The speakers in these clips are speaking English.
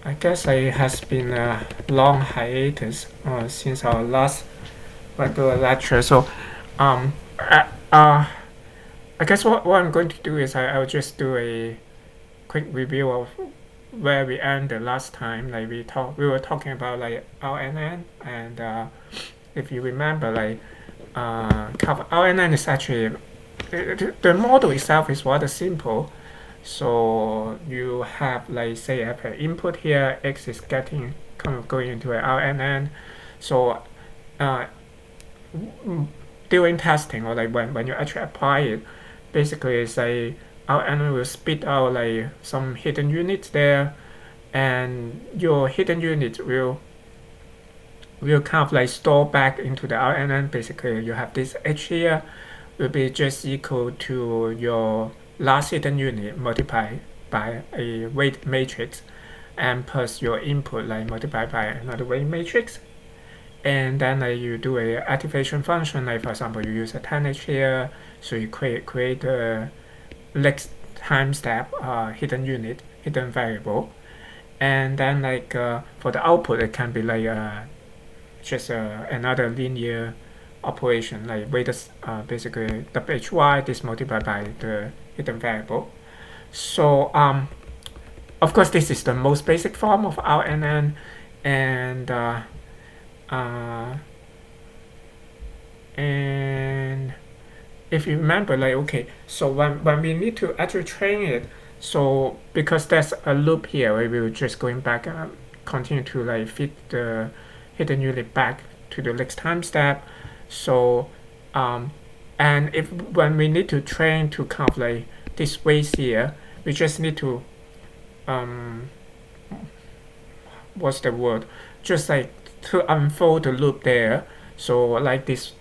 I guess it has been a long hiatus since our last regular lecture. So, um, I, I guess what I'm going to do is I'll just do a quick review of where we ended last time. Like we were talking about like RNN, and if you remember, like RNN is actually the model itself is rather simple. So you have like say I have an input here, X is getting kind of going into an RNN. So uh, during testing or like when you actually apply it, basically it's like RNN will spit out like some hidden units there, and your hidden unit will kind of like store back into the RNN. Basically, you have this H here will be just equal to your last hidden unit multiplied by a weight matrix and plus your input like multiplied by another weight matrix. And then you do a activation function, like for example you use a 10H here, so you create a next time step hidden unit, hidden variable. And then for the output it can be like just another linear operation, like weighted basically why this multiplied by the hidden variable. So of course this is the most basic form of RNN, and uh, and if you remember, like okay, so when we need to actually train it, so because there's a loop here, right, we will just going back and continue to like feed the hidden unit back to the next time step. So and if when we need to train to kind of like this ways here, we just need to um what's the word, just like to unfold the loop there. So like this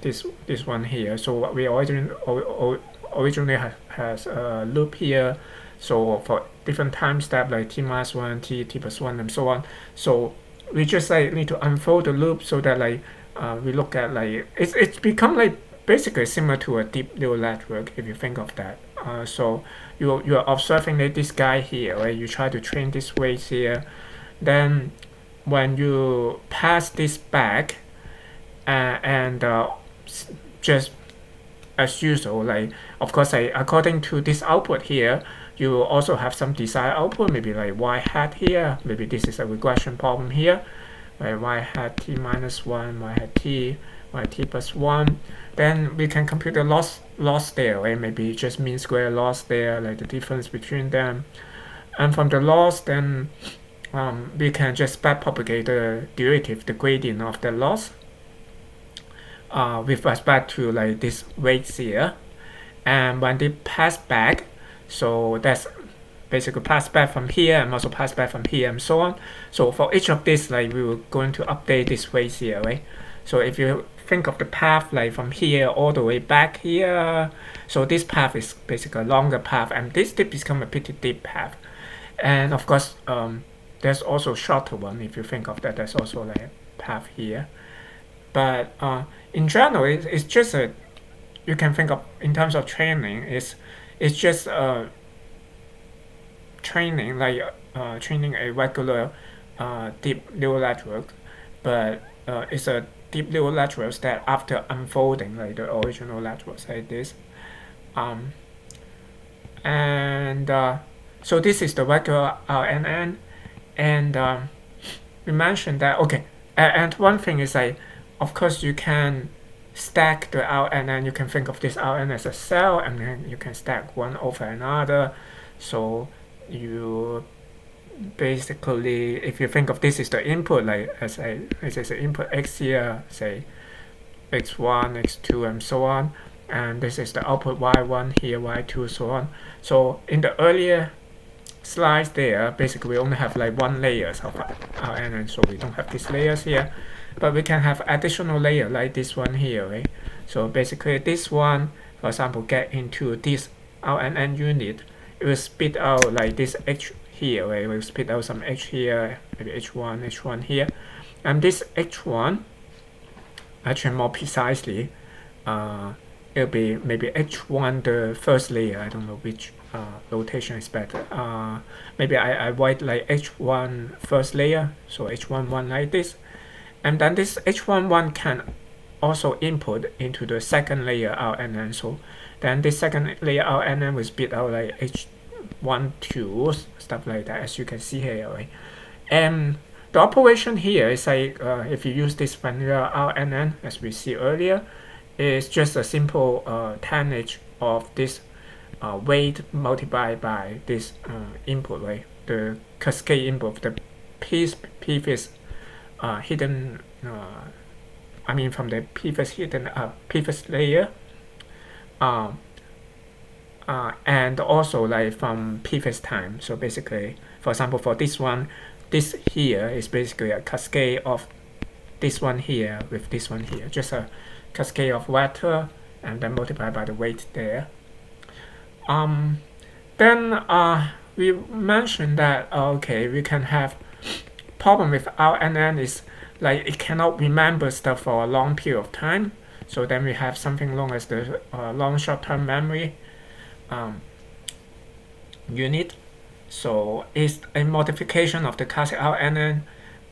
one here, so we originally has a loop here, so for different time step like t minus 1, t plus 1 and so on. So we just like need to unfold the loop so that like we look at like it's become like basically similar to a deep neural network if you think of that. So you're observing that this guy here, right? You try to train this weight here, then when you pass this back and just as usual, like of course like according to this output here, you will also have some desired output, maybe like y hat here, maybe this is a regression problem here, like y hat t minus 1, y hat t, y t plus 1. Then we can compute the loss there, right? Maybe just mean square loss there, like the difference between them. And from the loss, then we can just backpropagate the derivative, the gradient of the loss with respect to like this weights here. And when they pass back, so that's basically pass back from here and also pass back from here and so on. So for each of these, like we were going to update this weights here, right? So if you think of the path like from here all the way back here, so this path is basically a longer path, and this dip become a pretty deep path. And of course, there's also shorter one if you think of that. There's also like a path here, but in general, it's just a, you can think of in terms of training. It's just training like training a regular deep neural network, but it's a deep neural networks that after unfolding like the original networks like this, um, and so this is the regular RNN, and we mentioned that okay, and one thing is like, of course you can stack the RNN. You can think of this RNN as a cell, and then you can stack one over another. So you basically, if you think of this is the input, like as an input x here, say x1, x2, and so on, and this is the output y1 here, y2, so on. So in the earlier slides there, basically we only have like one layers of RNN, so we don't have these layers here, but we can have additional layer like this one here, right? So basically this one, for example, get into this RNN unit, it will spit out like this h here, right? It will spit out some h here, maybe h1 here, and this h1, actually more precisely, it'll be maybe h1 the first layer. I don't know which rotation is better. Maybe I write like H1 first layer, so H11 like this, and then this H11 can also input into the second layer RNN. So then this second layer RNN will spit out like H12 stuff like that, as you can see here, right? And the operation here is like if you use this vanilla RNN, as we see earlier, is just a simple tonnage of this weight multiplied by this input, right? The cascade input, the previous hidden, I mean from the previous hidden previous layer, and also like from previous time. So basically, for example, for this one, this here is basically a cascade of this one here with this one here, just a cascade of vector and then multiplied by the weight there. Then we mentioned that okay, we can have problem with RNN is like it cannot remember stuff for a long period of time. So then we have something known as the long short-term memory unit. So it's a modification of the classic RNN.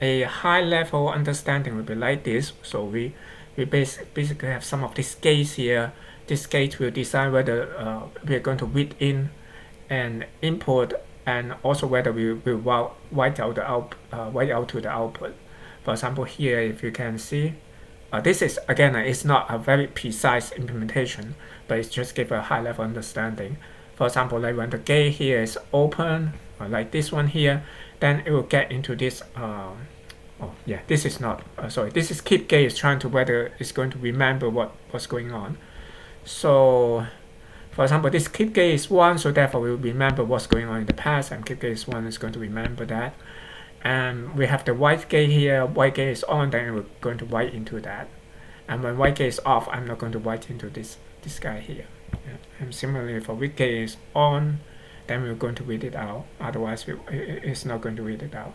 A high-level understanding will be like this. So we basically have some of these gates here. This gate will decide whether we are going to read in and input, and also whether we will write out to the output. For example, here, if you can see, this is again, it's not a very precise implementation, but it's just give a high-level understanding. For example, like when the gate here is open, like this one here, then it will get into this. This is not. Sorry, this is keep gate is trying to whether it's going to remember what's going on. So, for example, this keep gate is 1, so therefore we will remember what's going on in the past, and keep gate is 1 is going to remember that. And we have the white gate here. White gate is on, then we're going to write into that. And when white gate is off, I'm not going to write into this guy here. Yeah. And similarly, for red gate is on, then we're going to read it out. Otherwise, it's not going to read it out.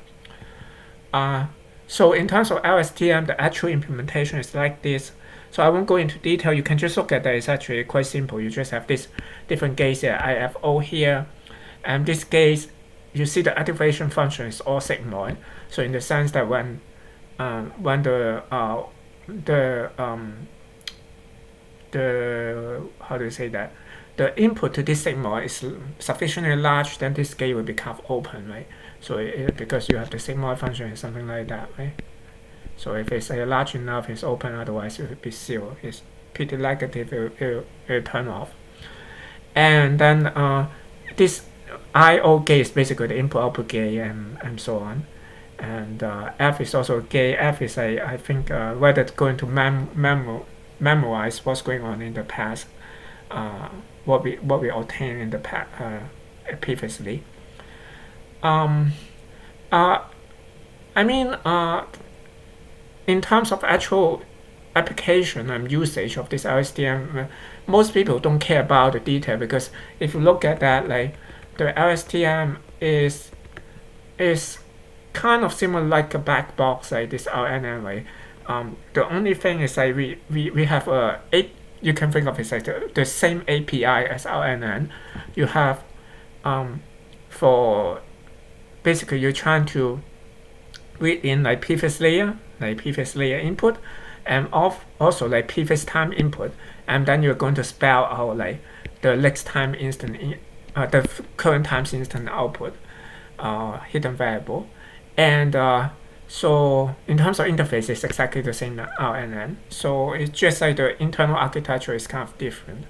So in terms of LSTM, the actual implementation is like this. So I won't go into detail. You can just look at that. It's actually quite simple. You just have this different gates here, IFO here, and this gate, you see the activation function is all sigmoid. So in the sense that when the how do you say that, the input to this sigmoid is sufficiently large, then this gate will become open, right? So because you have the sigmoid function is something like that, right? So if it's large enough, it's open. Otherwise, it will be sealed. It's pretty negative. It will turn off. And then this I/O gate is basically the input-output gate, and so on. And F is also a gate. F is I think whether it's going to memorize what's going on in the past, what we obtained in the past previously. I mean, in terms of actual application and usage of this LSTM, most people don't care about the detail, because if you look at that, like the LSTM is kind of similar like a black box, like this RNN, right? The only thing is like we have you can think of it like the same API as RNN. You have for basically you're trying to read in like previous layer input, and also like previous time input, and then you're going to spell out like the next time instant the current times instant output hidden variable. And so in terms of interface, it's exactly the same as RNN. So it's just like the internal architecture is kind of different.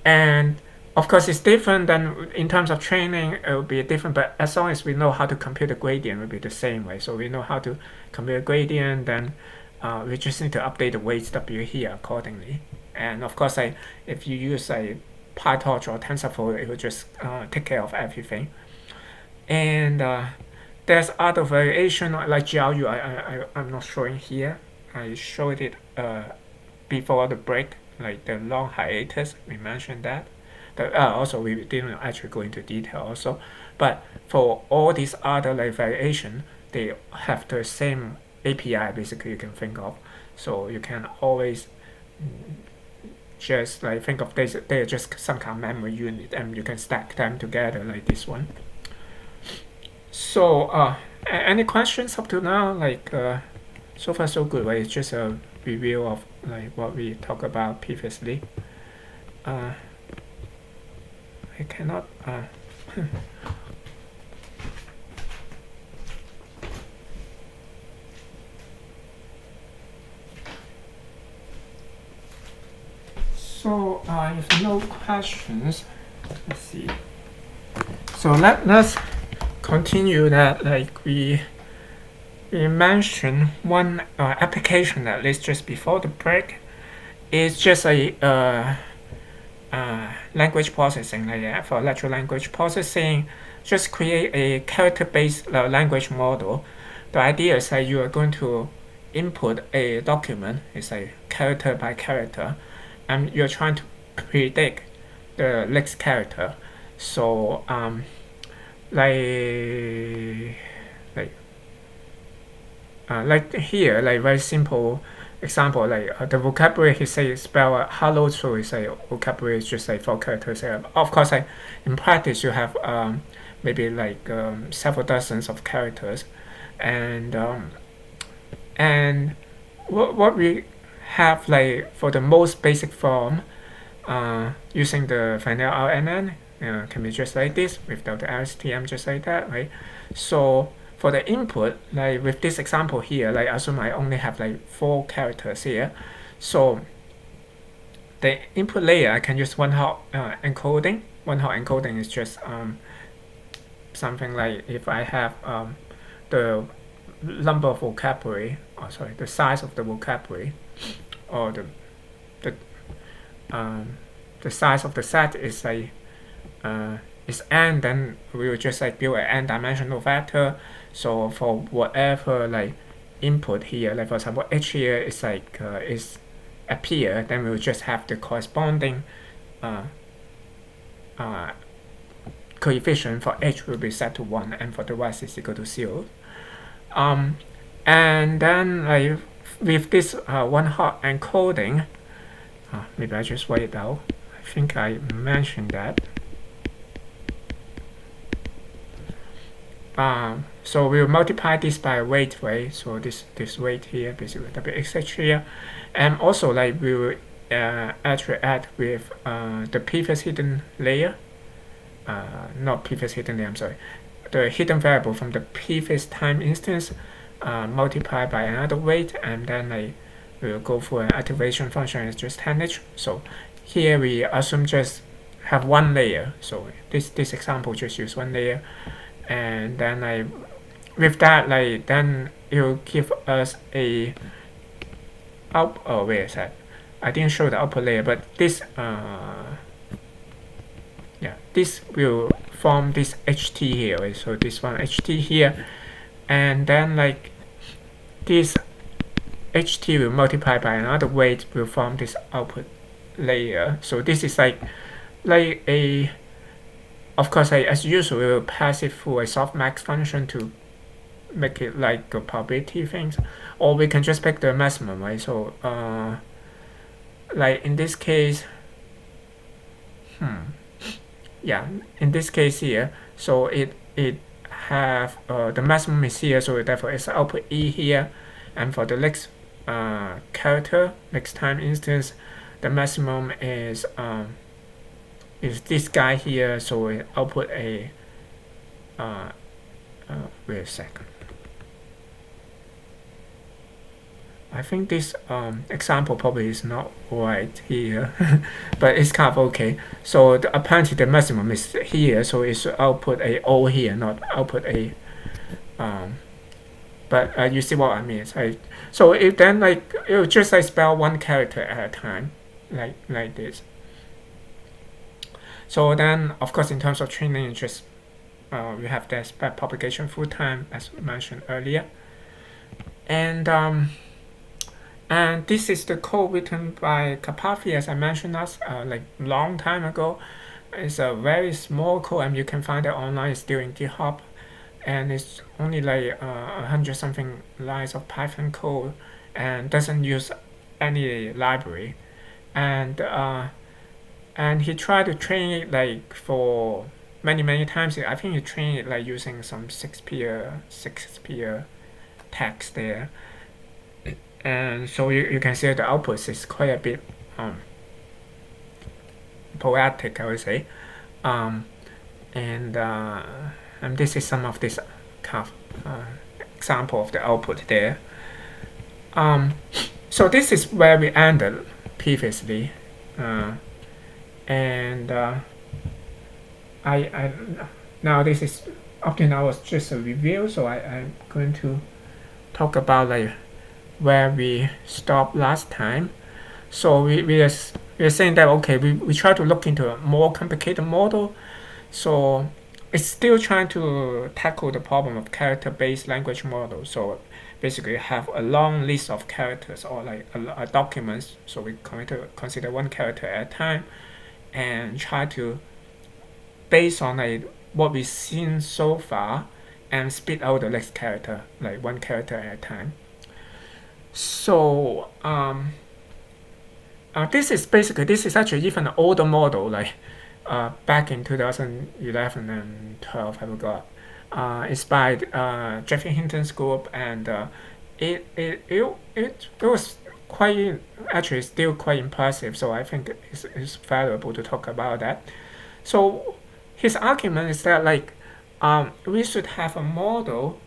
And of course, it's different than in terms of training, it will be different, but as long as we know how to compute the gradient, it will be the same way. So we know how to compute a gradient, then we just need to update the weights W here accordingly. And of course, if you use a PyTorch or TensorFlow, it will just take care of everything. And there's other variation like GRU. I'm not showing here. I showed it before the break, like the long hiatus. We mentioned that. Also, we didn't actually go into detail also, but for all these other like variation, they have the same API basically you can think of. So you can always just like think of this, they're just some kind of memory unit, and you can stack them together like this one. So any questions up to now? Like so far so good, right? It's just a review of like what we talked about previously. I cannot so if no questions, let's see. So let's continue that. Like we mentioned one application at least just before the break. It's just a language processing, like for natural language processing. Just create a character-based language model. The idea is that you are going to input a document, it's like character by character, and you're trying to predict the next character. So like like here, like very simple example, like the vocabulary he say spell hello, so he say vocabulary is just like 4 characters. Of course, like in practice you have maybe like several dozens of characters, and what we have like for the most basic form using the vanilla RNN can be just like this without the LSTM, just like that, right? So for the input, like with this example here, like assume I only have like 4 characters here. So the input layer, I can use one-hot encoding. One-hot encoding is just something like if I have the number of vocabulary, the size of the vocabulary, or the size of the set is like is n, then we will just like build an n-dimensional vector. So for whatever like input here, like for example h here is like is appear, then we will just have the corresponding coefficient for h will be set to 1, and for the y is equal to 0. And then like with this one-hot encoding, maybe I just write it out. I think I mentioned that. So we'll multiply this by weight, right? So this weight here, basically wx here, and also like we will actually add with the previous hidden layer, not previous hidden layer, I'm sorry, the hidden variable from the previous time instance, multiplied by another weight, and then like we will go for an activation function is just 10h. So here we assume just have one layer. So this example just use one layer, and then like with that, like then it will give us a where is that? I didn't show the upper layer, but this this will form this ht here, right? So this one ht here, and then like this ht will multiply by another weight will form this output layer. So this is like a, of course, as usual, we will pass it through a softmax function to make it like a probability things, or we can just pick the maximum, right? So like in this case, in this case here, so it have the maximum is here, so therefore it's output e here, and for the next character, next time instance, the maximum is this guy here, so it output a wait a second. I think this example probably is not right here, but it's kind of okay. So apparently the maximum is here, so it should output a O here, not output a but you see what I mean. So it then like it will just like spell one character at a time, like this. So then of course in terms of training, it's just we have this propagation through time as mentioned earlier, and this is the code written by Karpathy, as I mentioned like long time ago. It's a very small code, and you can find it online. It's still in GitHub, and it's only like 100 something lines of Python code, and doesn't use any library. and he tried to train it like for many times. I think he trained it like using some Shakespeare text there, and so you can see the output is quite a bit um, poetic, I would say. Um, and this is some of this kind of example of the output there. Um, so this is where we ended previously, and I now this is up to now was just a review. So I'm going to talk about like where we stopped last time. So we are saying that okay, we try to look into a more complicated model. So it's still trying to tackle the problem of character-based language models. So basically have a long list of characters or like a documents. So we consider one character at a time and try to, based on like what we've seen so far, and spit out the next character, like one character at a time. So this is actually even an older model, like back in 2011 and 12, I forgot. It's by Jeffrey Hinton's group, and it was quite, actually still quite impressive. So I think it's valuable to talk about that. So his argument is that like we should have a model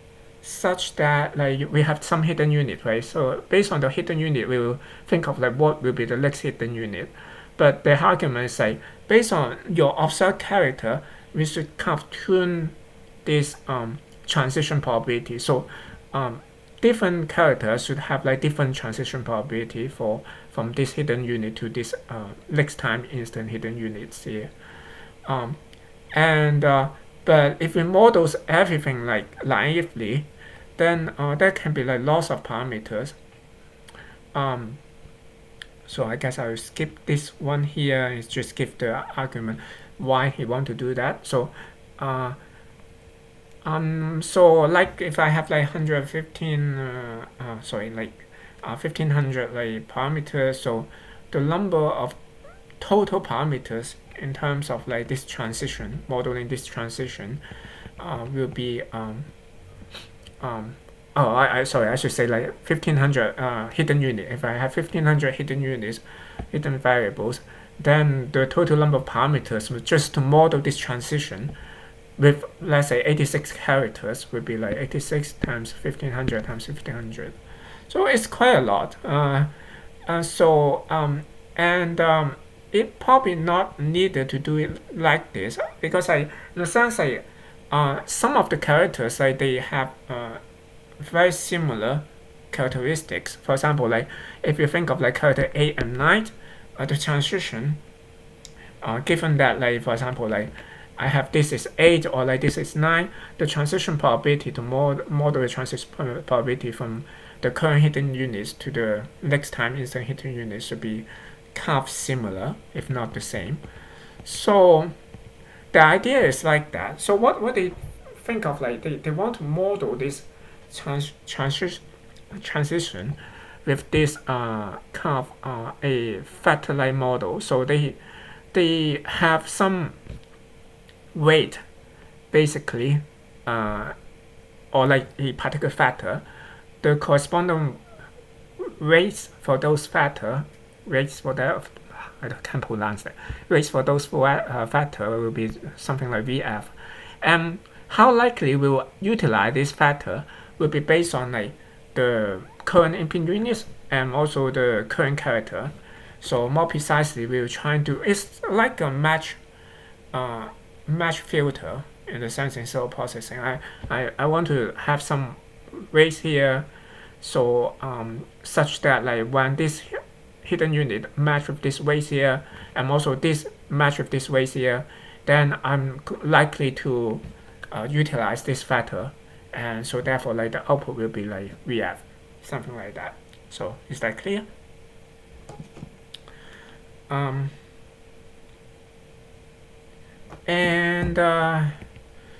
such that like we have some hidden unit, right? So based on the hidden unit, we will think of like what will be the next hidden unit. But the argument is like based on your observed character, we should kind of tune this transition probability. So different characters should have like different transition probability for from this hidden unit to this next time instant hidden units here. Um, and but if we models everything like naively, then there can be like loss of parameters. Um, so I guess I will skip this one here and just give the argument why he want to do that. So so like if I have like 115 like 1500 like parameters, so the number of total parameters in terms of like this transition, modeling this transition, will be sorry, I should say like 1500 hidden unit. If I have 1500 hidden units, hidden variables, then the total number of parameters just to model this transition with let's say 86 characters would be like 86 times 1500 times 1500. So it's quite a lot. It probably not needed to do it like this because in a sense like some of the characters like they have very similar characteristics. For example, like if you think of like character 8 and 9, the transition, given that like for example like I have this is 8 or like this is 9, the transition probability to model the transition probability from the current hidden units to the next time instant hidden units should be kind of similar, if not the same. So the idea is like that. So what they think of like they want to model this transition with this kind of a factor-like model. So they have some weight basically or like a particular factor, the corresponding weights for those factor rates for that I can't pronounce that rates for those factor will be something like VF, and how likely we will utilize this factor will be based on like the current input units and also the current character. So more precisely, we will try to it's like a match filter in the sense in cell processing. I want to have some weights here, so such that like when this hidden unit match with this weight here and also this match with this weight here, then I'm likely to utilize this factor, and so therefore like the output will be like VF, something like that. So is that clear? And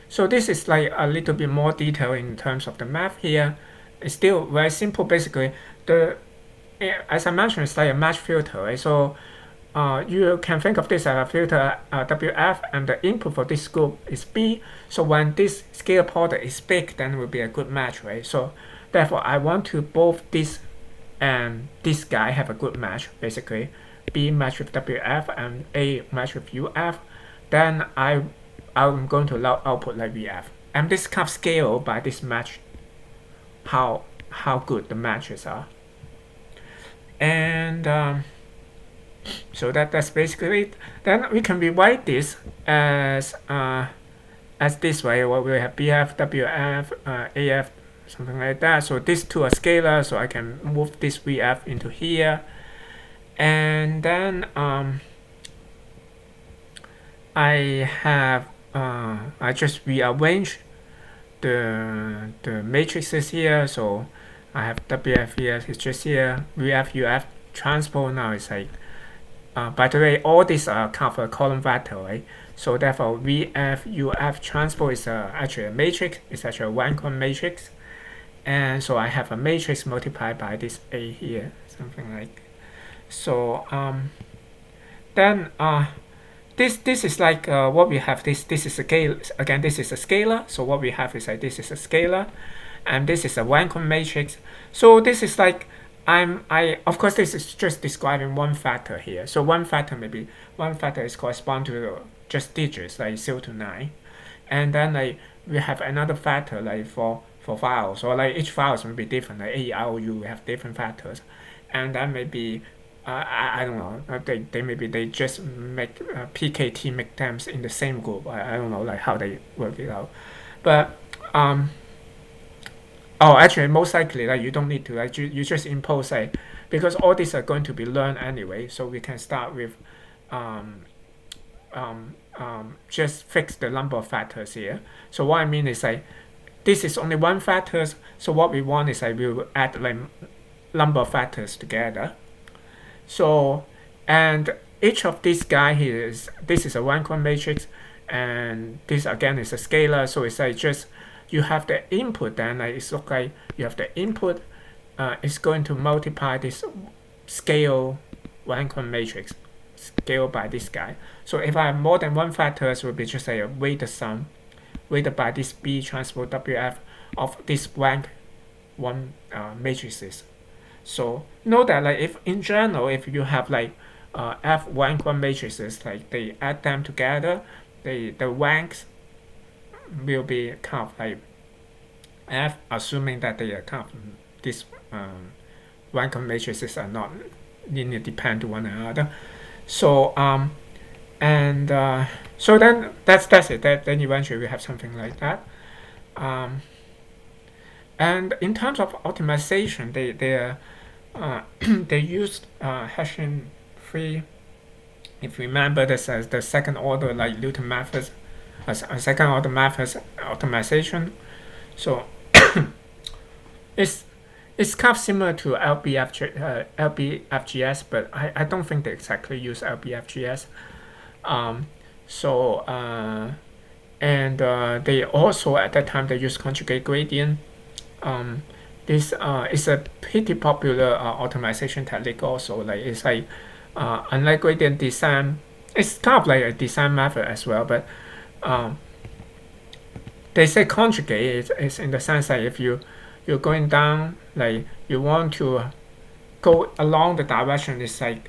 so this is like a little bit more detail in terms of the math here. It's still very simple. Basically, as I mentioned, it's like a match filter, right? So you can think of this as a filter WF, and the input for this group is B. So when this scalar product is big, then it will be a good match, right? So therefore, I want to both this and this guy have a good match, basically. B match with WF and A match with UF. Then I'm going to output like VF. And this kind of scale by this match how good the matches are. And so that's basically it. Then we can rewrite this as this way. Well, we have BF, WF, AF, something like that. So these two are scalar, so I can move this VF into here. And then I have I just rearrange the matrices here. So I have WF here, it's just here, VF, UF, transpose now is like, by the way, all these are kind of a column vector, right? So therefore, VF, UF transpose is actually a matrix, it's actually a one-column matrix. And so I have a matrix multiplied by this A here, something like. So then this is like what we have. This is a scale again. This is a scalar. So what we have is like this is a scalar, and this is a one-column matrix. So this is like I of course this is just describing one factor here. So one factor is correspond to just digits like 0 to 9, and then like we have another factor like for files, or like each files may be different. Like AEIOU we have different factors, and then maybe I don't know. They just make PKT make them in the same group. I don't know like how they work it out, but actually most likely like you don't need to like you just impose like, because all these are going to be learned anyway. So we can start with just fix the number of factors here. So what I mean is like this is only one factors. So what we want is like we will add like number of factors together. So, and each of these guy here this is a one-column matrix, and this again is a scalar. So it's like just you have the input, then like it's like you have the input is going to multiply this scale one-column matrix scale by this guy. So if I have more than one factors, it will be just a weighted sum weighted by this B transpose WF of this rank one matrices. So note that like if in general if you have like F one-column matrices, like they add them together, the ranks will be kind of like F, assuming that they are kind of these one-column matrices are not linear dependent to one another. So so then that's it. Then eventually we have something like that. And in terms of optimization, they used hashing free. If you remember this as the second order like Newton methods, as a second order methods optimization. So it's kind of similar to LBFGS, but I don't think they exactly use LBFGS. And they also at that time they use conjugate gradient. This is a pretty popular optimization technique also. Like it's like unlike gradient descent, it's kind of like a design method as well. But they say conjugate is in the sense that if you're going down, like you want to go along the direction, it's like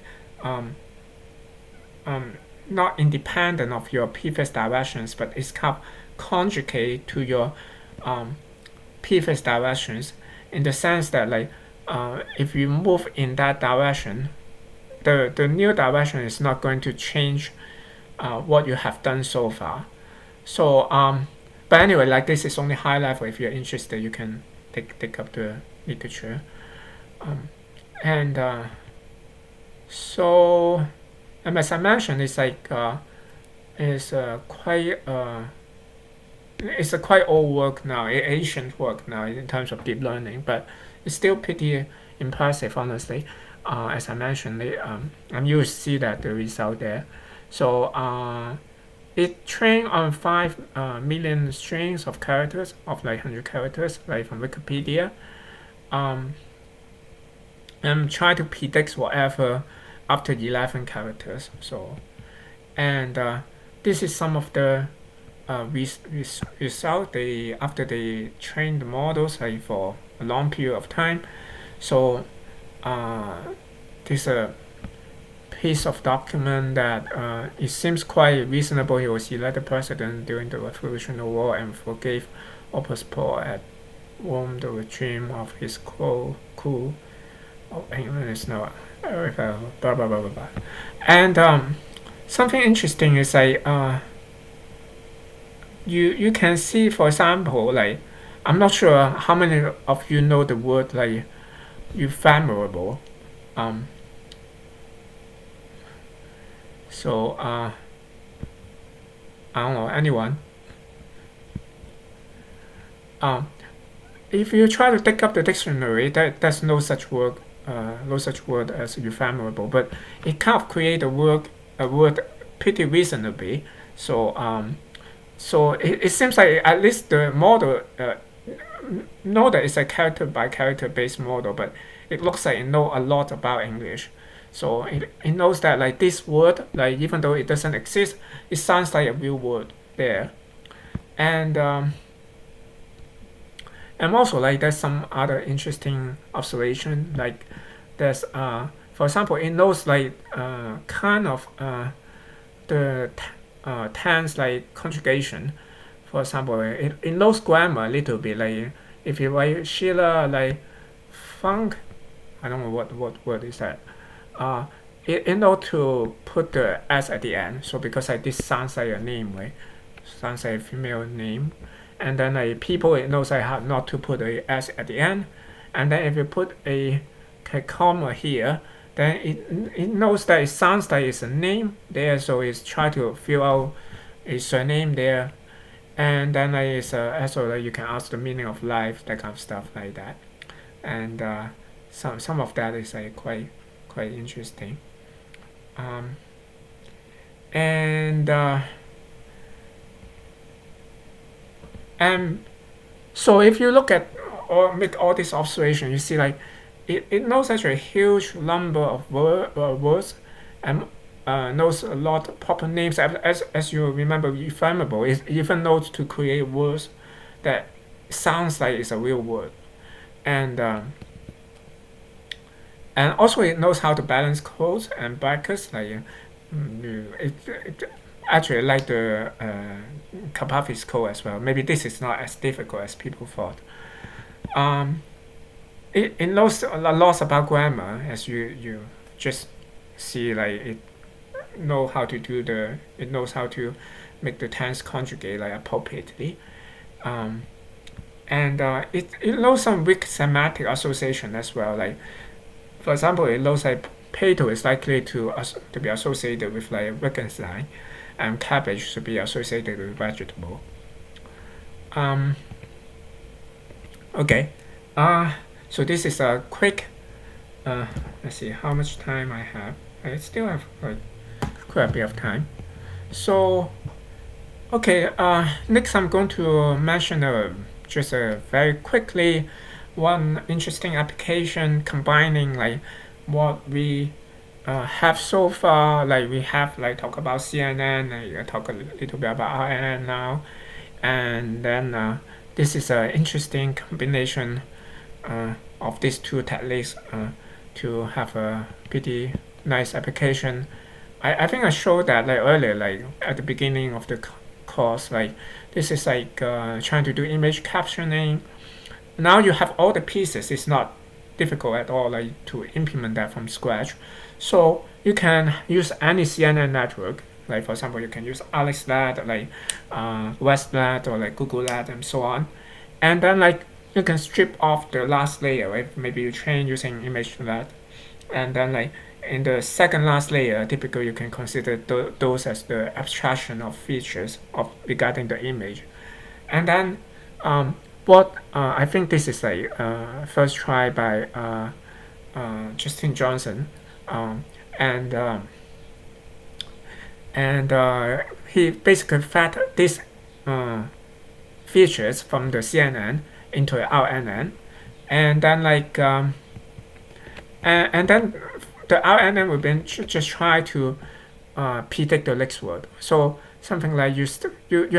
not independent of your previous directions, but it's kind of conjugate to your previous directions, in the sense that like if you move in that direction, the new direction is not going to change what you have done so far. So but anyway, like this is only high level. If you're interested, you can take up the literature. So as I mentioned, it's like it's a quite old work now, ancient work now in terms of deep learning, but it's still pretty impressive, honestly. As I mentioned, you will see that the result there. So it trained on 5 million strings of characters, of like 100 characters, like from Wikipedia. And try to predict whatever after 11 characters. So, and this is some of the result they after they train the models like for a long period of time. So uh, this piece of document that it seems quite reasonable. He was elected president during the Revolutionary War and forgave Opus at Rome the regime of his coup. Oh, England is not blah blah blah blah blah. And something interesting is like you can see, for example, like I'm not sure how many of you know the word like ephemeral. Um, so I don't know anyone. Um, if you try to take up the dictionary, there's no such word as ephemeral, but it kind of create a word pretty reasonably. So so it seems like at least the model know that it's a character by character based model, but it looks like it know a lot about English. So it knows that like this word, like even though it doesn't exist, it sounds like a real word there. And also like there's some other interesting observation, like there's for example it knows like kind of the tense like conjugation. For example, it knows grammar a little bit. Like if you write Sheila like funk, I don't know what word is that. Uh, it know to put the s at the end. So because like this sounds like a name, right? Sounds like a female name, and then like people it knows like how not to put a s at the end, and then if you put a comma here, then it knows that it sounds like it's a name there, so it's try to fill out a surname there, and then like it's also like you can ask the meaning of life, that kind of stuff like that, and some of that is like quite interesting, um, and and so if you look at or make all these observations, you see like it knows such a huge number of words and knows a lot of proper names. As you remember, ephemeral, it even knows to create words that sounds like it's a real word. And also it knows how to balance quotes and brackets. Like it actually like the Kappafi's code as well. Maybe this is not as difficult as people thought. Um, it knows a lot about grammar, as you just see. Like it knows how to make the tense conjugate like appropriately. Um, and it knows some weak semantic association as well. Like for example, it knows like potato is likely to be associated with like Wittgenstein, and cabbage should be associated with vegetable. Um, okay. So this is a quick. Let's see how much time I have. I still have like quite a bit of time. So, okay. Next I'm going to mention just very quickly one interesting application combining like what we have so far. Like we have like talk about CNN. Talk a little bit about RNN now, and then this is an interesting combination of these two techniques to have a pretty nice application. I think I showed that like earlier, like at the beginning of the course. Like this is like trying to do image captioning. Now you have all the pieces. It's not difficult at all like to implement that from scratch. So you can use any CNN network. Like for example, you can use AlexNet, like WestNet, or like GoogleNet, and so on. And then like you can strip off the last layer, right? Maybe you train using ImageNet, and then like in the second last layer, typically you can consider those as the abstraction of features of regarding the image. And then what I think this is like first try by Justin Johnson, um, and he basically fed these features from the CNN into RNN, and then like and then the RNN will then just try to predict the next word. So something like you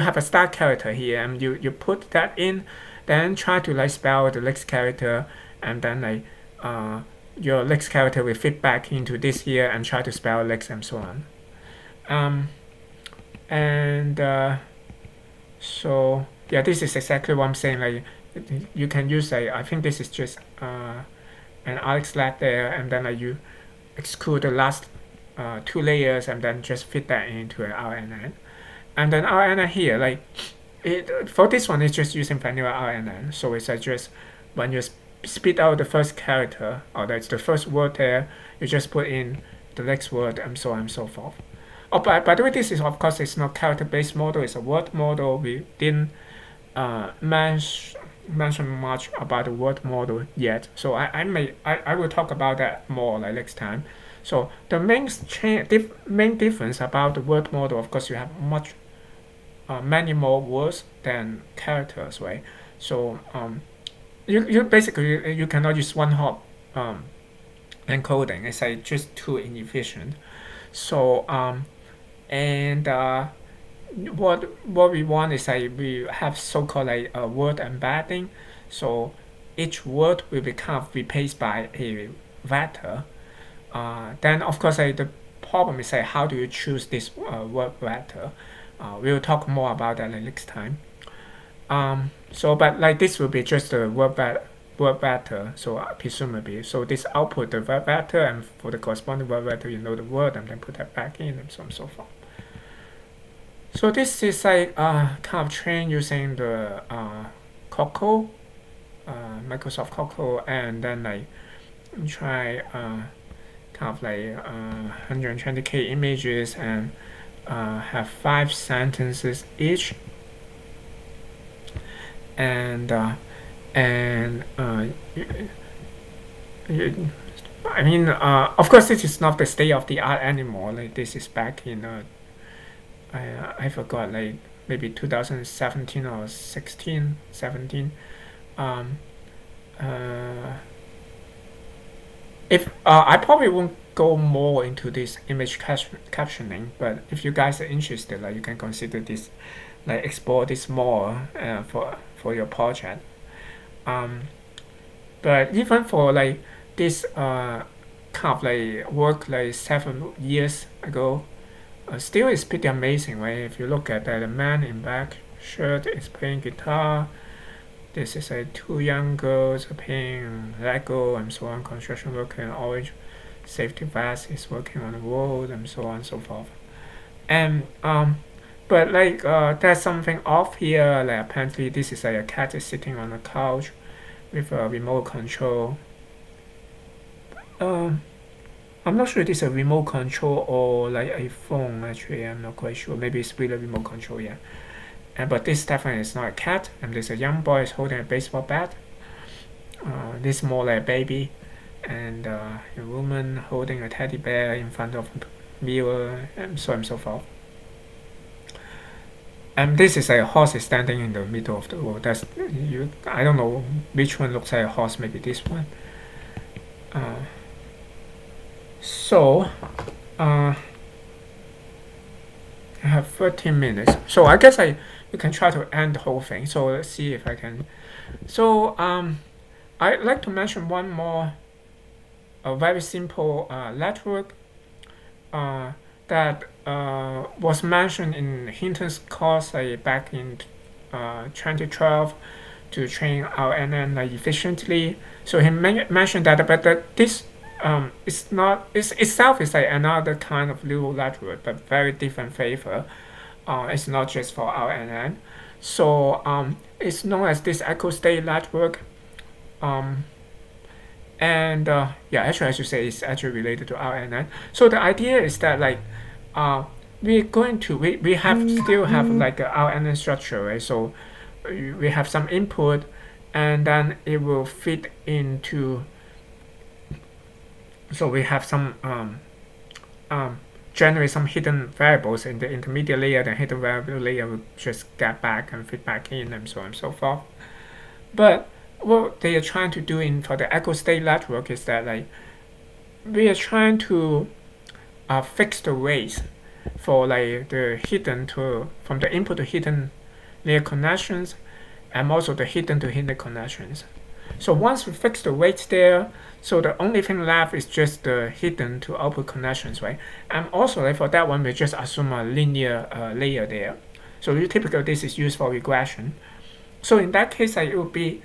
have a start character here, and you put that in, then try to like spell the next character, and then like your next character will fit back into this here and try to spell next and so on. Um, and so yeah, this is exactly what I'm saying. Like you can use I think this is just an Alex lat there, and then like you exclude the last two layers and then just fit that into an RNN. And then RNN here, like for this one, it's just using vanilla RNN. So it's just when you spit out the first character, or that's the first word there, you just put in the next word and so on and so forth. Oh, by the way, this is of course it's not character-based model; it's a word model. We didn't mention much about the word model yet, so I will talk about that more like next time. So the main difference about the word model, of course, you have many more words than characters, right? So you basically you cannot use one hop encoding. It's like just too inefficient. So and what we want is like we have so-called like a word embedding. So each word will be kind of replaced by a vector. Then of course like the problem is like how do you choose this word vector? We'll talk more about that like, next time. So but like this will be just a word vector. So presumably, so this output the word vector, and for the corresponding word vector you know the word and then put that back in and so on and so forth. So this is like kind of trained using the Coco, Microsoft Coco, and then like try kind of like 120k images and have 5 sentences each, and I mean, of course, this is not the state of the art anymore. Like this is back in I forgot, like maybe 2017 or 16, 17. If I probably won't go more into this image captioning, but if you guys are interested, like you can consider this, like explore this more for your project. But even for like this kind of like work like 7 years ago, still is pretty amazing, right? If you look at the man in black shirt is playing guitar. This is two young girls playing Lego and so on, construction worker, and orange safety vest is working on the road and so on and so forth. And but like there's something off here. Like apparently this is like a cat is sitting on a couch with a remote control. I'm not sure if it's a remote control or like a phone. Actually, I'm not quite sure. Maybe it's really a remote control. Yeah. But this definitely is not a cat. And there's a young boy is holding a baseball bat. This is more like a baby, and a woman holding a teddy bear in front of a mirror, and so on and so forth. And this is a horse is standing in the middle of the road. That's you. I don't know which one looks like a horse. Maybe this one. So, I have 13 minutes. So I guess you can try to end the whole thing. So let's see if I can. So I'd like to mention one more, a very simple network that was mentioned in Hinton's course back in 2012 to train RNN efficiently. So he mentioned that, but this it's not itself is like another kind of neural network, but very different flavor. It's not just for RNN. So it's known as this echo state network. And yeah, actually I should say it's actually related to RNN. So the idea is that like we have still have like a RNN structure, right? So we have some input, and then it will fit into. So we have some generate some hidden variables in the intermediate layer. The hidden variable layer will just get back and fit back in, and so on and so forth. But what they are trying to do for the echo state network is that like we are trying to fix the weights for like the hidden to from the input to hidden layer connections and also the hidden to hidden connections. So once we fix the weights there, so the only thing left is just the hidden to output connections, right? And also like for that one, we just assume a linear layer there. So typically this is used for regression. So in that case, like, it would be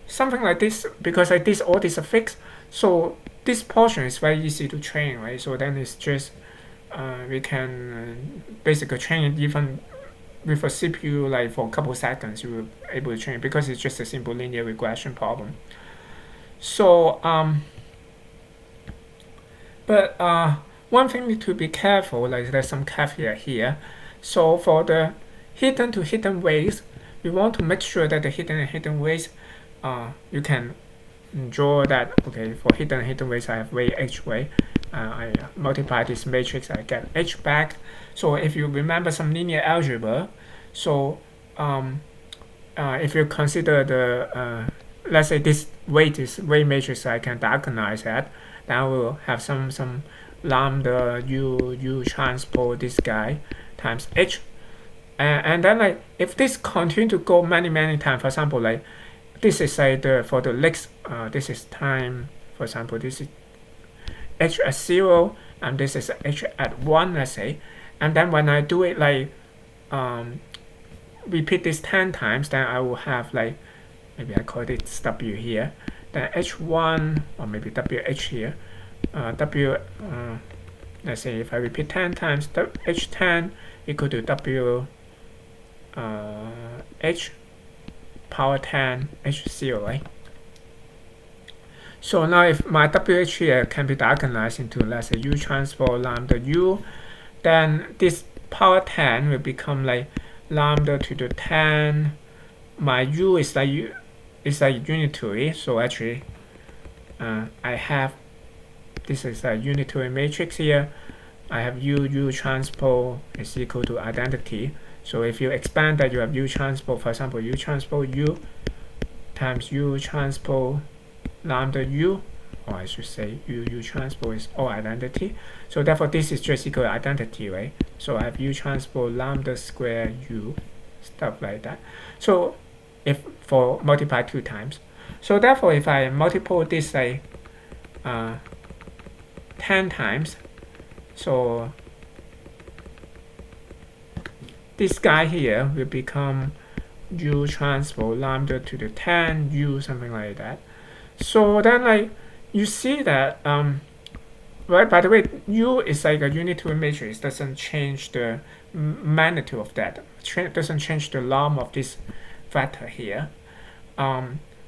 something like this because like this all this are fixed. So this portion is very easy to train, right? So then it's just we can basically train it even with a CPU like for a couple seconds. You will able to train it because it's just a simple linear regression problem. So but one thing to be careful, like there's some caveat here. So for the hidden to hidden weights, we want to make sure that the hidden and hidden weights, you can draw that. Okay, for hidden and hidden weights, I have weight h way. I multiply this matrix, I get h back. So if you remember some linear algebra, so if you consider the let's say this weight is weight matrix, I can diagonalize that. Then I will have some lambda u transpose this guy times h, and then like if this continue to go many times, for example like this is like the for the next this is time, for example this is h at 0 and this is h at 1, let's say, and then when I do it like repeat this 10 times, then I will have like maybe I call it w here, then h1 or maybe wh here, w let's say if I repeat 10 times, h10 equal to w h power 10 h0, right? So now if my wh here can be diagonalized into, let's say, u transpose lambda u, then this power 10 will become like lambda to the 10. My u is like unitary, so actually I have this is a unitary matrix here. I have u transpose is equal to identity. So if you expand that, you have u transpose, for example, u transpose u times u transpose lambda u, or I should say u transpose is all identity. So therefore this is just equal to identity, right? So I have u transpose lambda square u, stuff like that. So if for multiply 2 times, so therefore if I multiply this like 10 times, so this guy here will become u transpose lambda to the 10 u, something like that. So then like you see that right, by the way, u is like a unitary matrix, doesn't change the magnitude of that, doesn't change the norm of this vector here.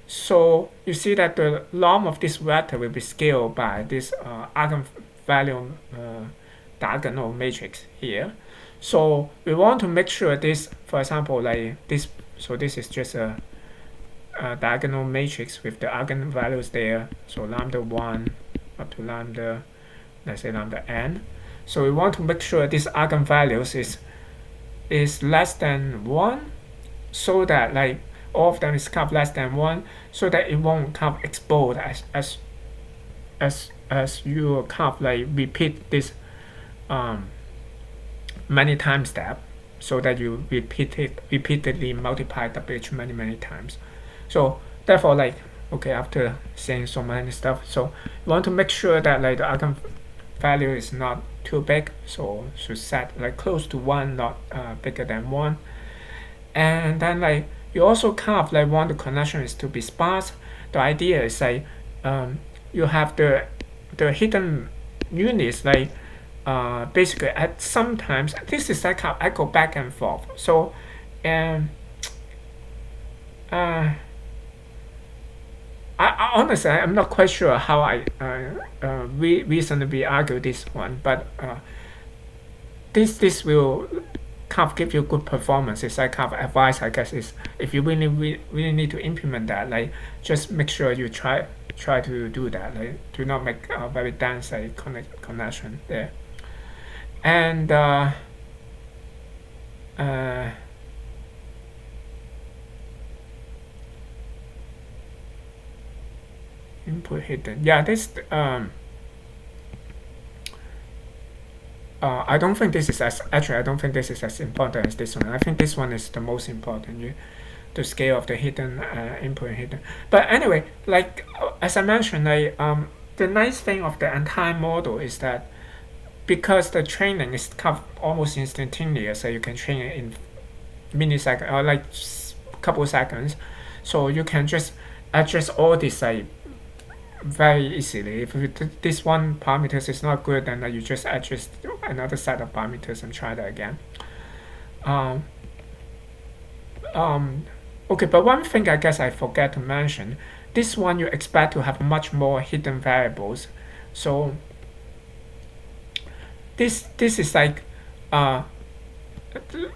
So you see that the norm of this vector will be scaled by this eigenvalue diagonal matrix here. So we want to make sure this, for example, like this, so this is just a diagonal matrix with the eigenvalues there, so lambda 1 up to lambda, let's say lambda n. So we want to make sure this eigenvalues is less than 1, so that like all of them is kind of less than 1, so that it won't kind of explode as you kind of like repeat this many times step, so that you repeatedly multiply wh many times. So therefore like okay, after saying so many stuff, so you want to make sure that like the eigenvalue is not too big, so should set like close to 1, not bigger than 1. And then like you also kind of like want the connections to be sparse. The idea is like you have the hidden units like basically at sometimes this is like how I go back and forth. So I honestly I'm not quite sure how I reasonably argue this one, but this will kind of give you good performance. It's like kind of advice, I guess, is if you really need to implement that, like just make sure you try to do that. Like do not make a very dense like connection there. And input hidden. Yeah, this I don't think this is as actually I don't think this is as important as this one. I think this one is the most important. The scale of the hidden input and hidden. But anyway, like as I mentioned, like the nice thing of the entire model is that because the training is almost instantaneous, so you can train it in milliseconds or like couple seconds, so you can just adjust all this like very easily. If this one parameters is not good, then you just adjust another set of parameters and try that again. Um, okay, but one thing I guess I forgot to mention, this one you expect to have much more hidden variables. So this is like uh,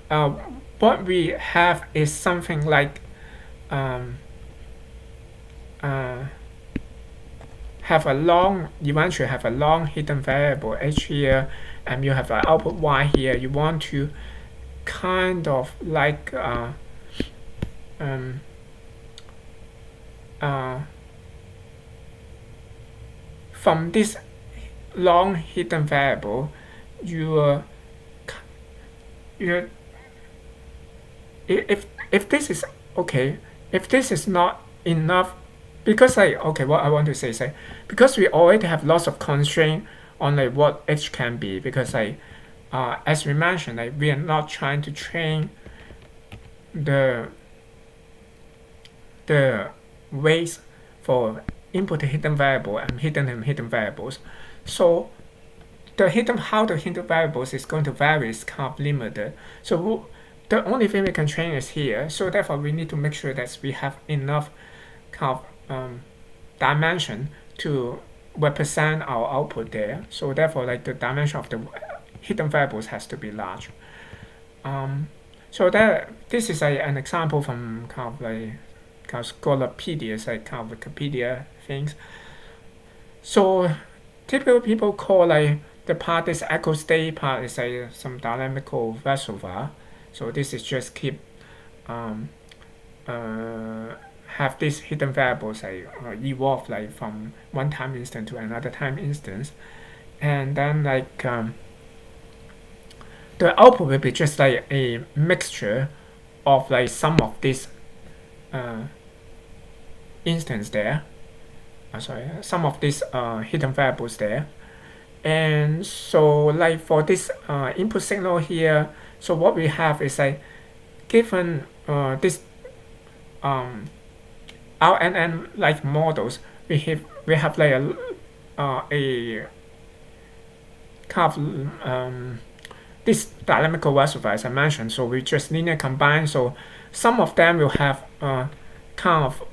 uh, what we have is something like um, uh, eventually have a long hidden variable h here, and you have an output y here. You want to kind of like um, from this long hidden variable, you you if this is okay, if this is not enough, because like okay, what I want to say is like because we already have lots of constraint on like what h can be, because like as we mentioned, like we are not trying to train the weights for input hidden variable and hidden variables. So the hidden variables is going to vary, is kind of limited. So the only thing we can train is here. So therefore, we need to make sure that we have enough kind of dimension to represent our output there. So therefore, like the dimension of the hidden variables has to be large. So this is an example from kind of like kind of Scholarpedia, like kind of Wikipedia things. So typically people call like the part this echo state part is like some dynamical reservoir. So this is just keep um, have these hidden variables like evolve like from one time instance to another time instance, and then like the output will be just like a mixture of like some of these instance there. Some of these hidden variables there. And so like for this input signal here, so what we have is like given this RNN like models, we have like a kind of this dynamical reservoir as I mentioned. So we just linear combine. So some of them will have kind of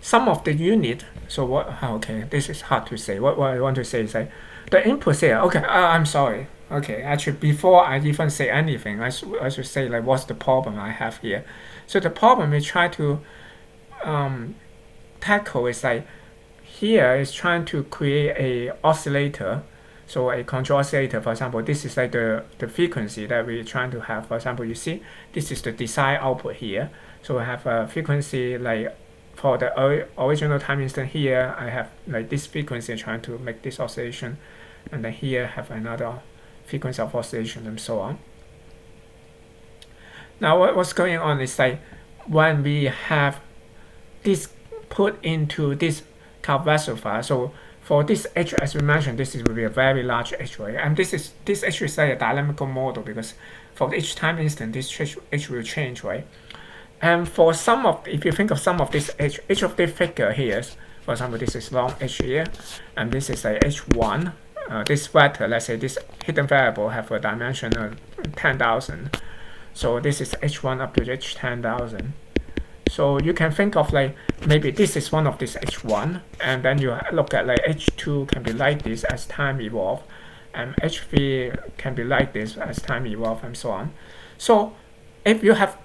some of the unit. So what? Okay, this is hard to say. What I want to say is like the input here. Okay, I'm sorry. Okay, actually, before I even say anything, I should say like what's the problem I have here. So the problem we try to tackle is like here is trying to create a oscillator. So a control oscillator, for example, this is like the frequency that we're trying to have. For example, you see this is the desired output here. So I have a frequency like for the original time instant here, I have like this frequency trying to make this oscillation, and then here have another frequency of oscillation and so on. Now what's going on is like when we have this put into this curve reservoir, so for this H, as we mentioned, this will be a very large H, right? And this H is like a dynamical model because for each time instant, this H will change, right? And for some of, if you think of some of this H, each of the figure here, for example, this is long H here, and this is a H1. This vector, let's say this hidden variable have a dimension of 10,000. So this is H1 up to H10,000. So you can think of like maybe this is one of this H1, and then you look at like H2 can be like this as time evolve, and H3 can be like this as time evolve, and so on. So if you have,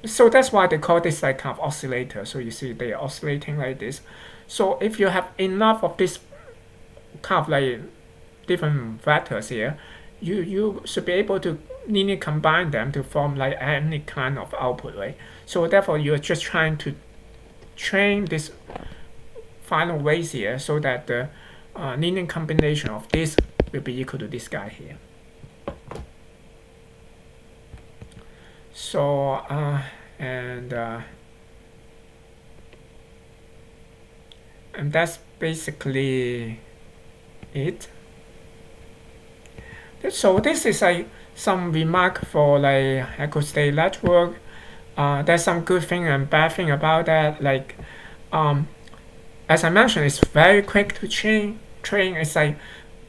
so that's why they call this like kind of oscillator. So you see they are oscillating like this. So if you have enough of this kind of like different vectors here, you should be able to linear combine them to form like any kind of output, right? So therefore, you're just trying to train this final weights here so that the linear combination of this will be equal to this guy here. So and that's basically it. So this is like some remark for like echo-state network. There's some good thing and bad thing about that. Like as I mentioned, it's very quick to train. It's like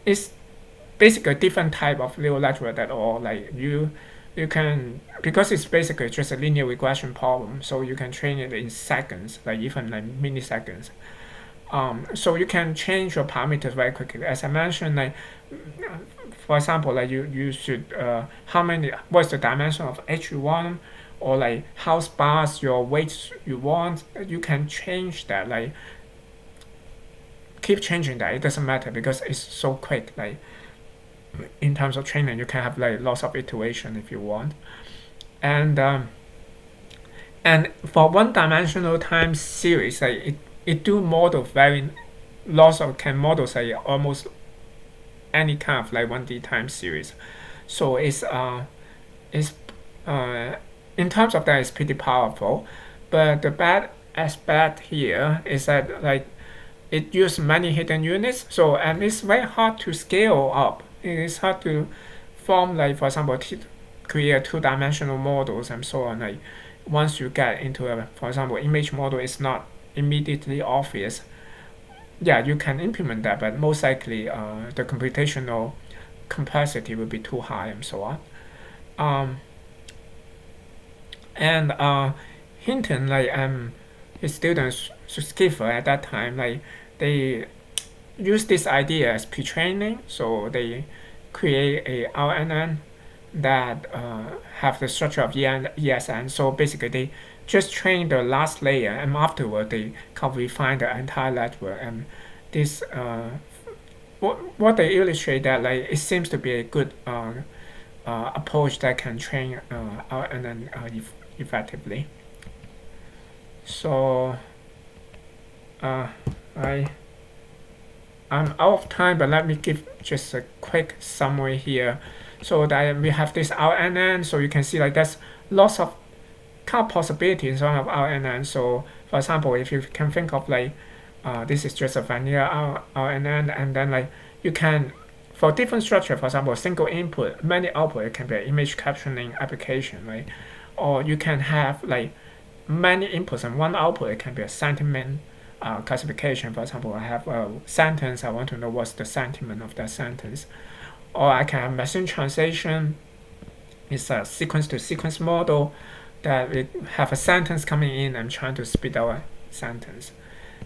it's basically a different type of neural network at all. Like you can, because it's basically just a linear regression problem, so you can train it in seconds, like even like milliseconds. So you can change your parameters very quickly. As I mentioned, like for example, like you should what's the dimension of H you want, or like how sparse your weights you want. You can change that, like keep changing that. It doesn't matter because it's so quick. Like in terms of training, you can have like lots of iteration if you want, and for one-dimensional time series, like it do model very lots of can model say almost any kind of like 1D time series. So it's in terms of that, it's pretty powerful. But the bad aspect here is that like it uses many hidden units, so and it's very hard to scale up. It is hard to form like for example create two-dimensional models and so on. Like once you get into a for example image model, it's not immediately obvious. Yeah, you can implement that, but most likely the computational complexity will be too high and so on. And Hinton, like his students, Skiffer at that time, like they use this idea as pre-training, so they create a RNN that have the structure of ESN. So basically, they just train the last layer, and afterward they can refine the entire network. And this what they illustrate that like it seems to be a good approach that can train RNN effectively. So I'm out of time, but let me give just a quick summary here. So that we have this RNN, so you can see like there's lots of kind of possibilities on of RNN. So for example, if you can think of like this is just a vanilla RNN, and then like you can for different structure, for example, single input, many output, it can be an image captioning application, right? Or you can have like many inputs and one output, it can be a sentiment classification. For example, I have a sentence, I want to know what's the sentiment of that sentence. Or I can have machine translation. It's a sequence to sequence model that we have a sentence coming in and trying to spit out a sentence.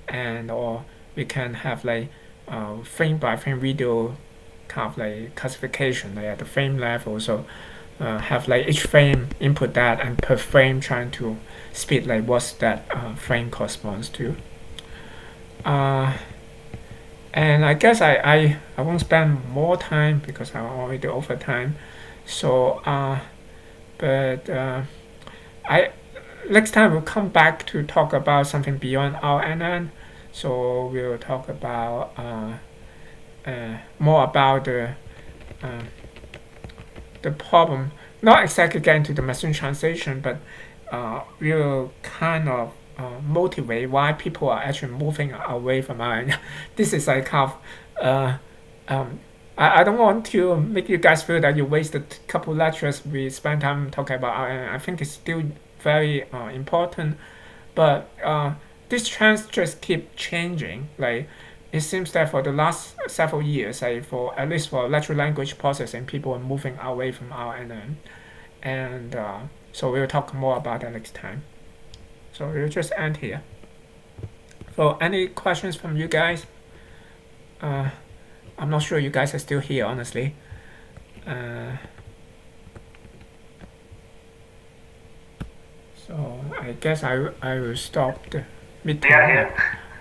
And or we can have like frame by frame video kind of like classification, like at the frame level. So have like each frame input that, and per frame trying to spit like what's that frame corresponds to. And I guess I won't spend more time because I'm already over time. So but I next time we'll come back to talk about something beyond RNN. So we'll talk about more about the problem. Not exactly getting to the machine translation, but we'll kind of motivate why people are actually moving away from RNN. This is like kind of I don't want to make you guys feel that you wasted a couple lectures we spent time talking about RNN. I think it's still very important, but these trends just keep changing. Like it seems that for the last several years, like for at least for natural language processing, people are moving away from RNN, and so we'll talk more about that next time. So we'll just end here. So any questions from you guys? I'm not sure you guys are still here, honestly. So I guess I will stop the meeting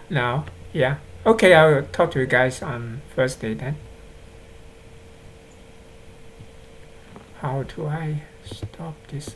now. Yeah. Okay, I will talk to you guys on Thursday then. how do I stop this?